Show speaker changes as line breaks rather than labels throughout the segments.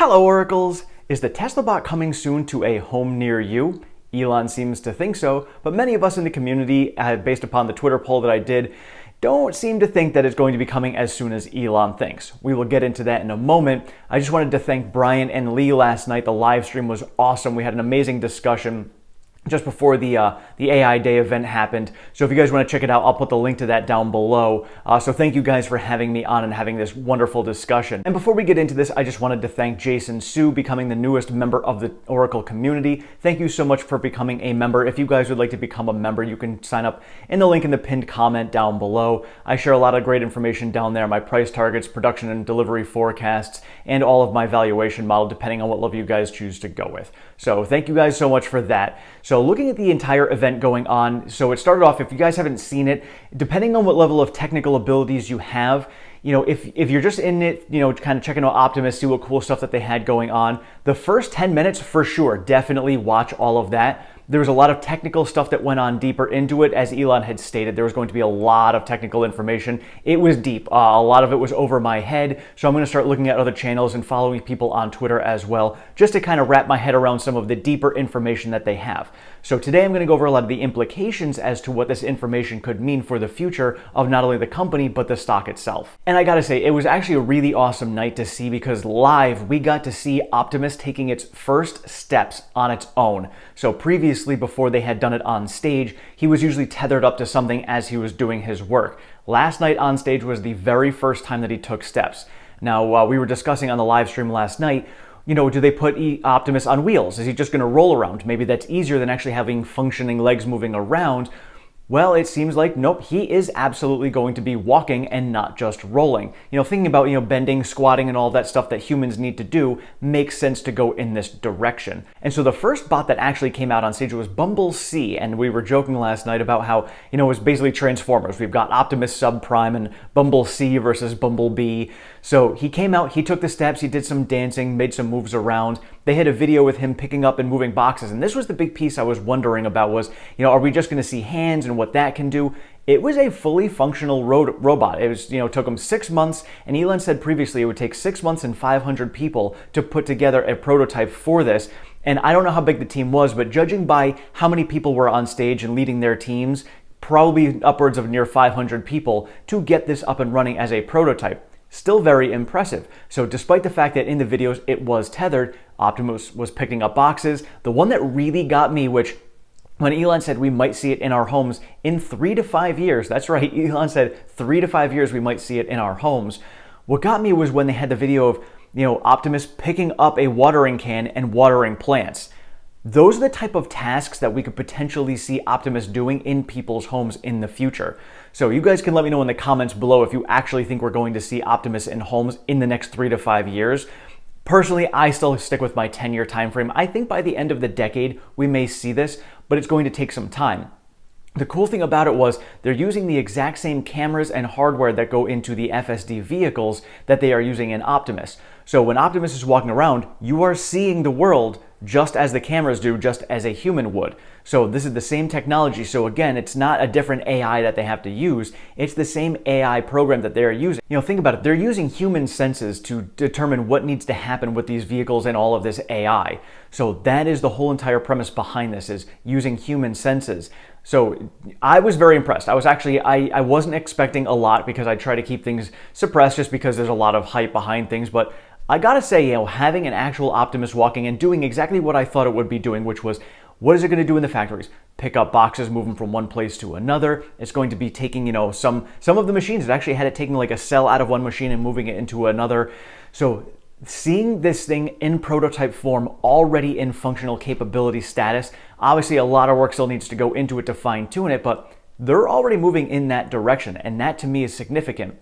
Hello Oracles! Is the Tesla bot coming soon to a home near you? Elon seems to think so, but many of us in the community, based upon the Twitter poll that I did, don't seem to think that it's going to be coming as soon as Elon thinks. We will get into that in a moment. I just wanted to thank Brian and Lee last night. The live stream was awesome. We had an amazing discussion just before the AI Day event happened. So if you guys want to check it out, I'll put the link to that down below. So thank you guys for having me on and having this wonderful discussion. And before we get into this, I just wanted to thank Jason Soo, becoming the newest member of the Oracle community. Thank you so much for becoming a member. If you guys would like to become a member, you can sign up in the link in the pinned comment down below. I share a lot of great information down there, my price targets, production and delivery forecasts, and all of my valuation model, depending on what level you guys choose to go with. So thank you guys so much for that. So looking at the entire event going on, so it started off, if you guys haven't seen it, depending on what level of technical abilities you have, if you're just in it, kind of checking out Optimist, see what cool stuff that they had going on, the first 10 minutes for sure, definitely watch all of that. There was a lot of technical stuff that went on deeper into it. As Elon had stated, there was going to be a lot of technical information. It was deep. A lot of it was over my head. So I'm going to start looking at other channels and following people on Twitter as well, just to kind of wrap my head around some of the deeper information that they have. So today I'm going to go over a lot of the implications as to what this information could mean for the future of not only the company, but the stock itself. And I got to say, it was actually a really awesome night to see, because live we got to see Optimus taking its first steps on its own. So previously, before they had done it on stage, he was usually tethered up to something as he was doing his work. Last night on stage was the very first time that he took steps. Now, we were discussing on the live stream last night, do they put Optimus on wheels? Is he just going to roll around? Maybe that's easier than actually having functioning legs moving around. Well, it seems like, nope, he is absolutely going to be walking and not just rolling. Thinking about, bending, squatting, and all that stuff that humans need to do makes sense to go in this direction. And so the first bot that actually came out on stage was Bumble C, and we were joking last night about how, it was basically Transformers. We've got Optimus Subprime and Bumble C versus Bumblebee. So he came out, he took the steps, he did some dancing, made some moves around. They had a video with him picking up and moving boxes, and this was the big piece I was wondering about was, are we just going to see hands and what that can do? It was a fully functional robot. It was, took him 6 months, and Elon said previously it would take 6 months and 500 people to put together a prototype for this. And I don't know how big the team was, but judging by how many people were on stage and leading their teams, probably upwards of near 500 people to get this up and running as a prototype. Still very impressive. So despite the fact that in the videos it was tethered, Optimus was picking up boxes. The one that really got me, which when Elon said we might see it in our homes in 3 to 5 years, that's right, Elon said 3 to 5 years we might see it in our homes. What got me was when they had the video of, Optimus picking up a watering can and watering plants. Those are the type of tasks that we could potentially see Optimus doing in people's homes in the future. So you guys can let me know in the comments below if you actually think we're going to see Optimus in homes in the next 3 to 5 years. Personally, I still stick with my 10-year time frame. I think by the end of the decade, we may see this, but it's going to take some time. The cool thing about it was they're using the exact same cameras and hardware that go into the FSD vehicles that they are using in Optimus. So when Optimus is walking around, you are seeing the world just as the cameras do, just as a human would. So this is the same technology. So again, it's not a different AI that they have to use. It's the same AI program that they're using. Think about it. They're using human senses to determine what needs to happen with these vehicles and all of this AI. So that is the whole entire premise behind this, is using human senses. So I was very impressed. I wasn't expecting a lot, because I try to keep things suppressed just because there's a lot of hype behind things. But I gotta say, having an actual Optimus walking and doing exactly what I thought it would be doing, which was, what is it going to do in the factories? Pick up boxes, move them from one place to another. It's going to be taking, some of the machines. It actually had it taking like a cell out of one machine and moving it into another. So seeing this thing in prototype form, already in functional capability status, obviously a lot of work still needs to go into it to fine tune it, but they're already moving in that direction. And that to me is significant.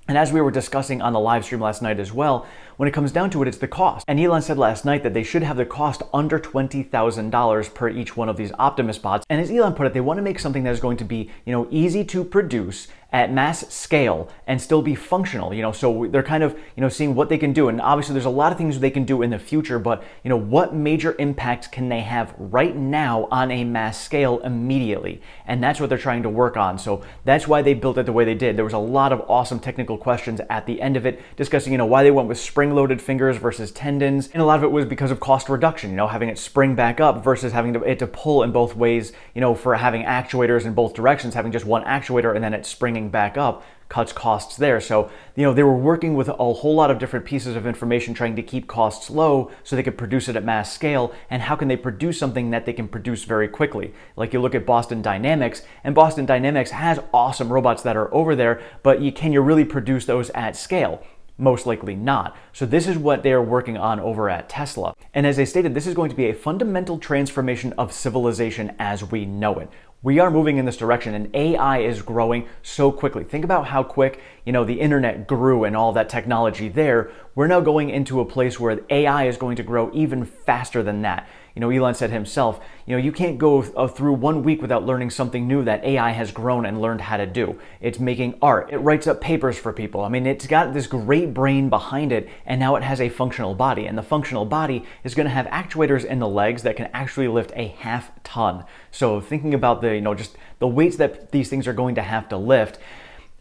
And as we were discussing on the live stream last night as well, when it comes down to it, it's the cost. And Elon said last night that they should have the cost under $20,000 per each one of these Optimus bots. And as Elon put it, they want to make something that is going to be, easy to produce at mass scale and still be functional. So they're kind of, seeing what they can do. And obviously there's a lot of things they can do in the future, but what major impact can they have right now on a mass scale immediately? And that's what they're trying to work on. So that's why they built it the way they did. There was a lot of awesome technical questions at the end of it discussing, why they went with spring-loaded fingers versus tendons. And a lot of it was because of cost reduction, having it spring back up versus having it to pull in both ways, for having actuators in both directions, having just one actuator and then it springing back up cuts costs there. So, they were working with a whole lot of different pieces of information trying to keep costs low so they could produce it at mass scale. And how can they produce something that they can produce very quickly? Like you look at Boston Dynamics, and Boston Dynamics has awesome robots that are over there, but can you really produce those at scale? Most likely not. So this is what they're working on over at Tesla. And as I stated, this is going to be a fundamental transformation of civilization as we know it. We are moving in this direction, and AI is growing so quickly. Think about how quick, the internet grew and all that technology there. We're now going into a place where AI is going to grow even faster than that. Elon said himself, you can't go through 1 week without learning something new that AI has grown and learned how to do. It's making art. It writes up papers for people. It's got this great brain behind it, and now it has a functional body. And the functional body is going to have actuators in the legs that can actually lift a half ton. So thinking about the, just the weights that these things are going to have to lift,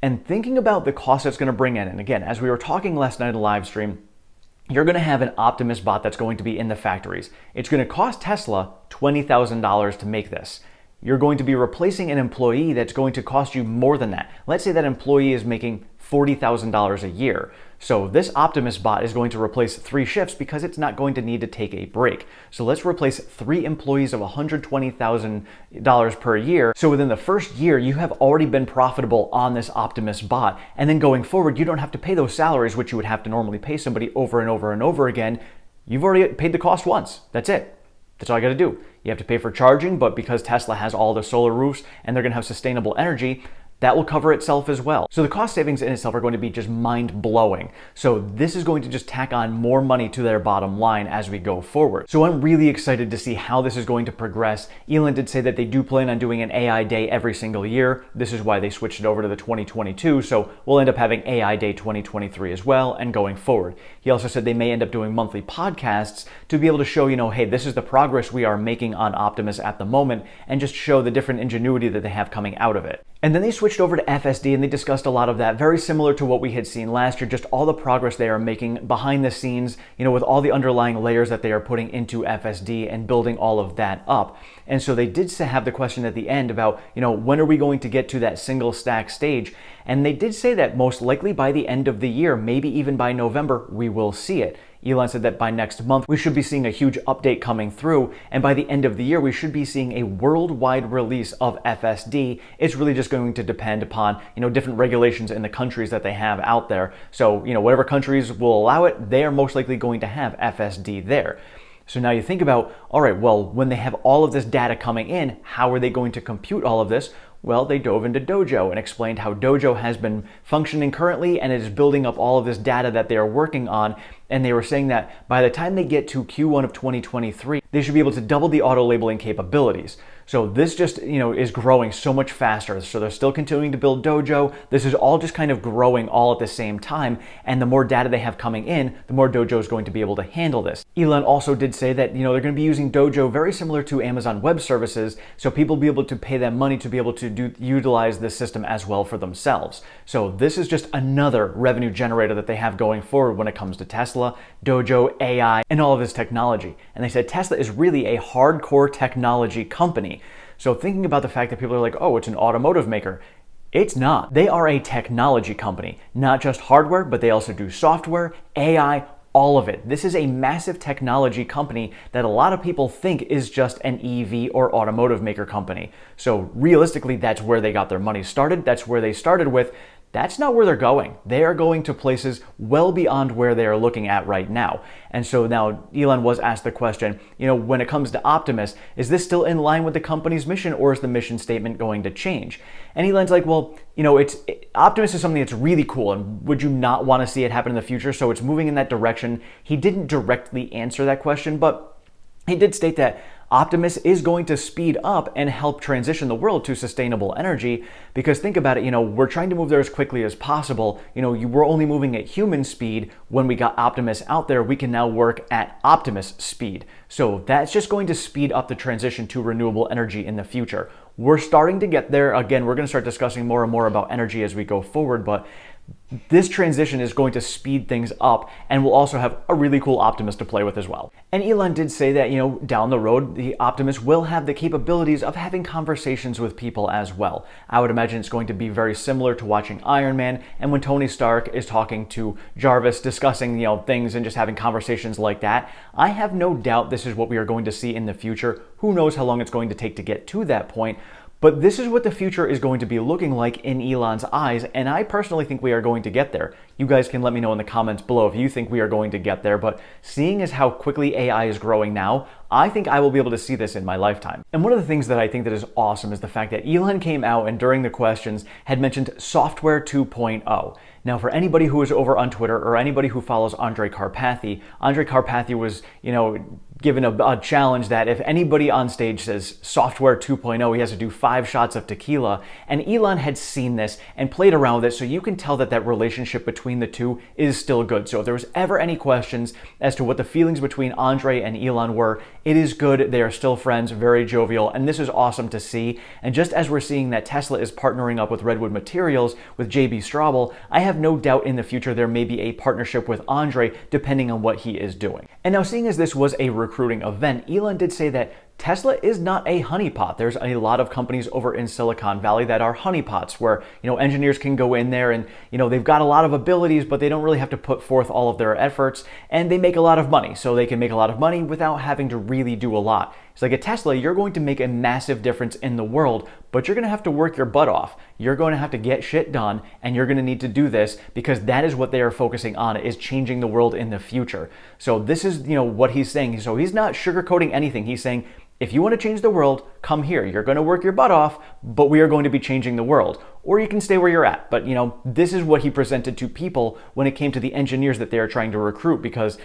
and thinking about the cost it's going to bring in. And again, as we were talking last night in the live stream, you're going to have an Optimus bot that's going to be in the factories. It's going to cost Tesla $20,000 to make this. You're going to be replacing an employee that's going to cost you more than that. Let's say that employee is making $40,000 a year. So this Optimus bot is going to replace 3 shifts because it's not going to need to take a break. So let's replace 3 employees of $120,000 per year. So within the first year, you have already been profitable on this Optimus bot. And then going forward, you don't have to pay those salaries, which you would have to normally pay somebody over and over and over again. You've already paid the cost once. That's it. That's all you got to do. You have to pay for charging, but because Tesla has all the solar roofs and they're going to have sustainable energy, that will cover itself as well. So the cost savings in itself are going to be just mind-blowing. So this is going to just tack on more money to their bottom line as we go forward. So I'm really excited to see how this is going to progress. Elon did say that they do plan on doing an AI Day every single year. This is why they switched it over to the 2022. So we'll end up having AI Day 2023 as well and going forward. He also said they may end up doing monthly podcasts to be able to show, hey, this is the progress we are making on Optimus at the moment, and just show the different ingenuity that they have coming out of it. And then they switched over to FSD and they discussed a lot of that, very similar to what we had seen last year, just all the progress they are making behind the scenes, with all the underlying layers that they are putting into FSD and building all of that up. And so they did have the question at the end about, when are we going to get to that single stack stage? And they did say that most likely by the end of the year, maybe even by November, we will see it. Elon said that by next month, we should be seeing a huge update coming through. And by the end of the year, we should be seeing a worldwide release of FSD. It's really just going to depend upon, different regulations in the countries that they have out there. So, whatever countries will allow it, they are most likely going to have FSD there. So now you think about, all right, well, when they have all of this data coming in, how are they going to compute all of this? Well, they dove into Dojo and explained how Dojo has been functioning currently and it is building up all of this data that they are working on. And they were saying that by the time they get to Q1 of 2023, they should be able to double the auto labeling capabilities. So this just, is growing so much faster. So they're still continuing to build Dojo. This is all just kind of growing all at the same time. And the more data they have coming in, the more Dojo is going to be able to handle this. Elon also did say that, they're going to be using Dojo very similar to Amazon Web Services. So people will be able to pay them money to be able to utilize this system as well for themselves. So this is just another revenue generator that they have going forward when it comes to Tesla, Dojo, AI, and all of this technology. And they said Tesla is really a hardcore technology company. So thinking about the fact that people are like, oh, it's an automotive maker. It's not. They are a technology company, not just hardware, but they also do software, AI, all of it. This is a massive technology company that a lot of people think is just an EV or automotive maker company. So realistically, that's where they got their money started. That's where they started with. That's not where they're going. They are going to places well beyond where they are looking at right now. And so now Elon was asked the question, when it comes to Optimus, is this still in line with the company's mission, or is the mission statement going to change? And Elon's like, well, Optimus is something that's really cool, and would you not want to see it happen in the future? So it's moving in that direction. He didn't directly answer that question, but he did state that Optimus is going to speed up and help transition the world to sustainable energy, because think about it, we're trying to move there as quickly as possible. We're only moving at human speed. When we got Optimus out there, we can now work at Optimus speed. So that's just going to speed up the transition to renewable energy in the future. We're starting to get there. Again, we're going to start discussing more and more about energy as we go forward, but this transition is going to speed things up, and we'll also have a really cool Optimus to play with as well. And Elon did say that, down the road, the Optimus will have the capabilities of having conversations with people as well. I would imagine it's going to be very similar to watching Iron Man, and when Tony Stark is talking to Jarvis, discussing, things and just having conversations like that. I have no doubt this is what we are going to see in the future. Who knows how long it's going to take to get to that point. But this is what the future is going to be looking like in Elon's eyes, and I personally think we are going to get there. You guys can let me know in the comments below if you think we are going to get there, but seeing as how quickly AI is growing now, I think I will be able to see this in my lifetime. And one of the things that I think that is awesome is the fact that Elon came out and during the questions had mentioned software 2.0. Now, for anybody who is over on Twitter or anybody who follows Andrej Karpathy was, given a challenge that if anybody on stage says software 2.0, he has to do 5 shots of tequila. And Elon had seen this and played around with it, so you can tell that that relationship between the two is still good. So if there was ever any questions as to what the feelings between Andrej and Elon were, it is good. They are still friends, very jovial, and this is awesome to see. And just as we're seeing that Tesla is partnering up with Redwood Materials with JB Straubel, I have no doubt in the future there may be a partnership with Andrej depending on what he is doing. And now, seeing as this was a recruiting event, Elon did say that Tesla is not a honeypot. There's a lot of companies over in Silicon Valley that are honeypots where, engineers can go in there and, they've got a lot of abilities, but they don't really have to put forth all of their efforts, and they make a lot of money. So they can make a lot of money without having to really do a lot. It's like at Tesla, you're going to make a massive difference in the world, but you're going to have to work your butt off. You're going to have to get shit done, and you're going to need to do this because that is what they are focusing on, is changing the world in the future. So this is, what he's saying. So he's not sugarcoating anything. He's saying, if you want to change the world, come here. You're going to work your butt off, but we are going to be changing the world. Or you can stay where you're at. But, this is what he presented to people when it came to the engineers that they are trying to recruit, because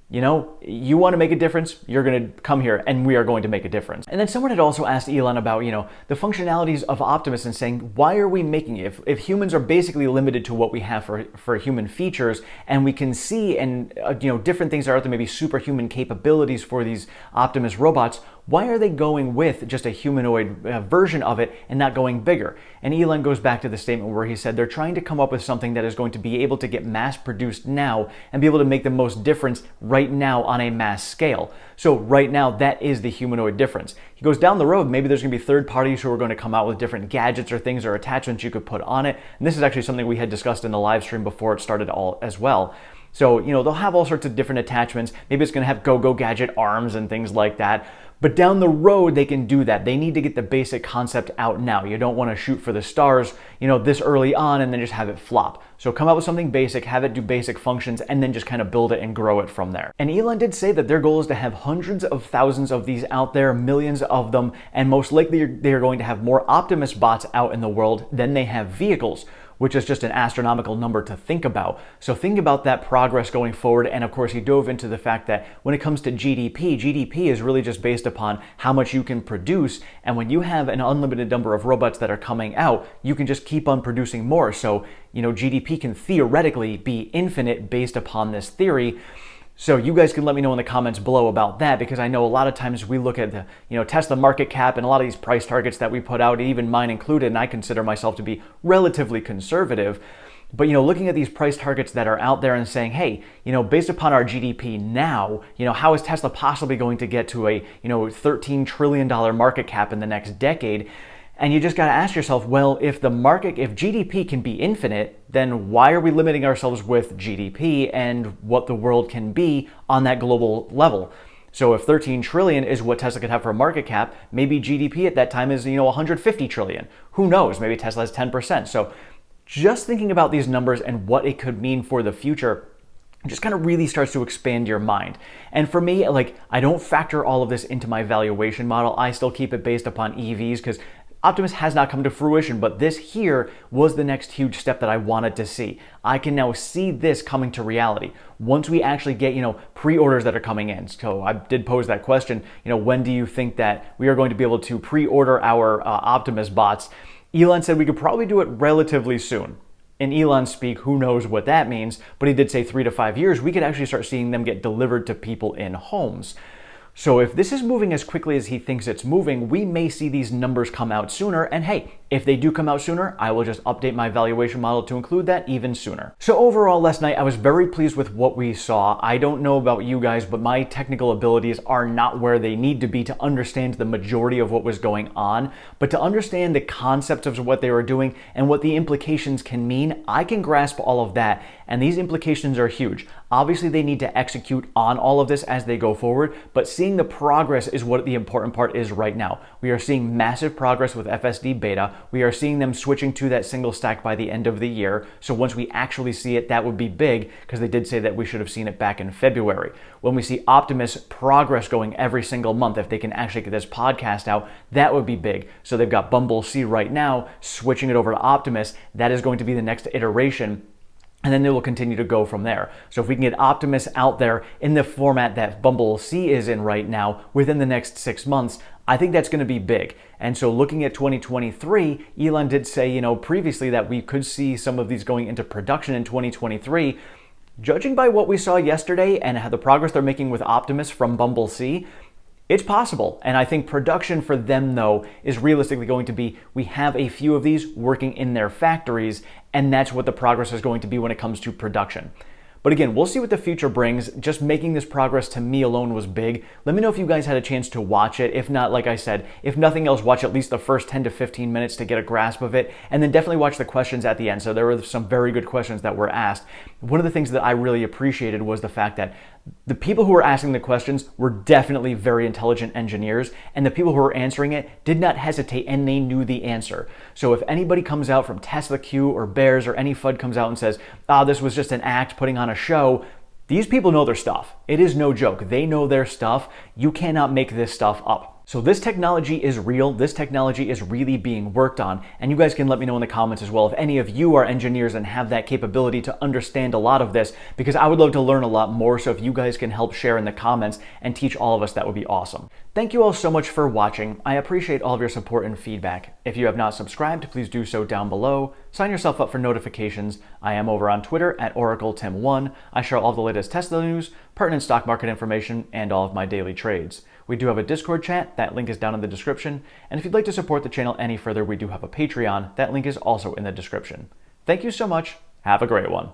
you want to make a difference, you're going to come here and we are going to make a difference. And then someone had also asked Elon about, the functionalities of Optimus and saying, why are we making it? If humans are basically limited to what we have for human features, and we can see and, different things are out there, maybe superhuman capabilities for these Optimus robots, why are they going with just a humanoid version of it and not going bigger? And Elon goes back to the statement where he said they're trying to come up with something that is going to be able to get mass produced now and be able to make the most difference right now on a mass scale. So right now, that is the humanoid difference. He goes down the road, maybe there's going to be third parties who are going to come out with different gadgets or things or attachments you could put on it. And this is actually something we had discussed in the live stream before it started all as well. So, they'll have all sorts of different attachments. Maybe it's going to have go-go gadget arms and things like that. But down the road, they can do that. They need to get the basic concept out now. You don't want to shoot for the stars, this early on and then just have it flop. So come up with something basic, have it do basic functions, and then just kind of build it and grow it from there. And Elon did say that their goal is to have hundreds of thousands of these out there, millions of them, and most likely they are going to have more Optimus bots out in the world than they have vehicles, which is just an astronomical number to think about. So think about that progress going forward. And of course, he dove into the fact that when it comes to GDP is really just based upon how much you can produce. And when you have an unlimited number of robots that are coming out, you can just keep on producing more. So, GDP can theoretically be infinite based upon this theory. So you guys can let me know in the comments below about that, because I know a lot of times we look at the Tesla market cap and a lot of these price targets that we put out, even mine included, and I consider myself to be relatively conservative. But looking at these price targets that are out there and saying, hey, based upon our GDP now, how is Tesla possibly going to get to a $13 trillion market cap in the next decade? And you just got to ask yourself, well, if GDP can be infinite, then why are we limiting ourselves with GDP and what the world can be on that global level? So if 13 trillion is what Tesla could have for a market cap, maybe GDP at that time is, 150 trillion. Who knows? Maybe Tesla has 10%. So just thinking about these numbers and what it could mean for the future just kind of really starts to expand your mind. And for me, I don't factor all of this into my valuation model. I still keep it based upon EVs because Optimus has not come to fruition, but this here was the next huge step that I wanted to see. I can now see this coming to reality. Once we actually get, pre-orders that are coming in. So I did pose that question, when do you think that we are going to be able to pre-order our Optimus bots? Elon said we could probably do it relatively soon. In Elon speak, who knows what that means, but he did say 3 to 5 years, we could actually start seeing them get delivered to people in homes. So if this is moving as quickly as he thinks it's moving, we may see these numbers come out sooner. And hey, if they do come out sooner, I will just update my valuation model to include that even sooner. So overall, last night, I was very pleased with what we saw. I don't know about you guys, but my technical abilities are not where they need to be to understand the majority of what was going on. But to understand the concepts of what they were doing and what the implications can mean, I can grasp all of that. And these implications are huge. Obviously, they need to execute on all of this as they go forward, but seeing the progress is what the important part is right now. We are seeing massive progress with FSD beta. We are seeing them switching to that single stack by the end of the year. So once we actually see it, that would be big, because they did say that we should have seen it back in February. When we see Optimus progress going every single month, if they can actually get this podcast out, that would be big. So they've got Bumble C right now, switching it over to Optimus. That is going to be the next iteration. And then they will continue to go from there. So if we can get Optimus out there in the format that Bumble C is in right now within the next 6 months, I think that's going to be big. And so looking at 2023, Elon did say, previously that we could see some of these going into production in 2023. Judging by what we saw yesterday and how the progress they're making with Optimus from Bumble C, it's possible. And I think production for them, though, is realistically going to be, we have a few of these working in their factories, and that's what the progress is going to be when it comes to production. But again, we'll see what the future brings. Just making this progress to me alone was big. Let me know if you guys had a chance to watch it. If not, like I said, if nothing else, watch at least the first 10 to 15 minutes to get a grasp of it, and then definitely watch the questions at the end. So there were some very good questions that were asked. One of the things that I really appreciated was the fact that the people who were asking the questions were definitely very intelligent engineers, and the people who were answering it did not hesitate, and they knew the answer. So if anybody comes out from Tesla Q or Bears or any FUD comes out and says, this was just an act putting on a show, these people know their stuff. It is no joke. They know their stuff. You cannot make this stuff up. So this technology is real. This technology is really being worked on. And you guys can let me know in the comments as well if any of you are engineers and have that capability to understand a lot of this, because I would love to learn a lot more. So if you guys can help share in the comments and teach all of us, that would be awesome. Thank you all so much for watching. I appreciate all of your support and feedback. If you have not subscribed, please do so down below. Sign yourself up for notifications. I am over on Twitter at OracleTim1. I share all the latest Tesla news, pertinent stock market information, and all of my daily trades. We do have a Discord chat, that link is down in the description. And if you'd like to support the channel any further, we do have a Patreon, that link is also in the description. Thank you so much, have a great one.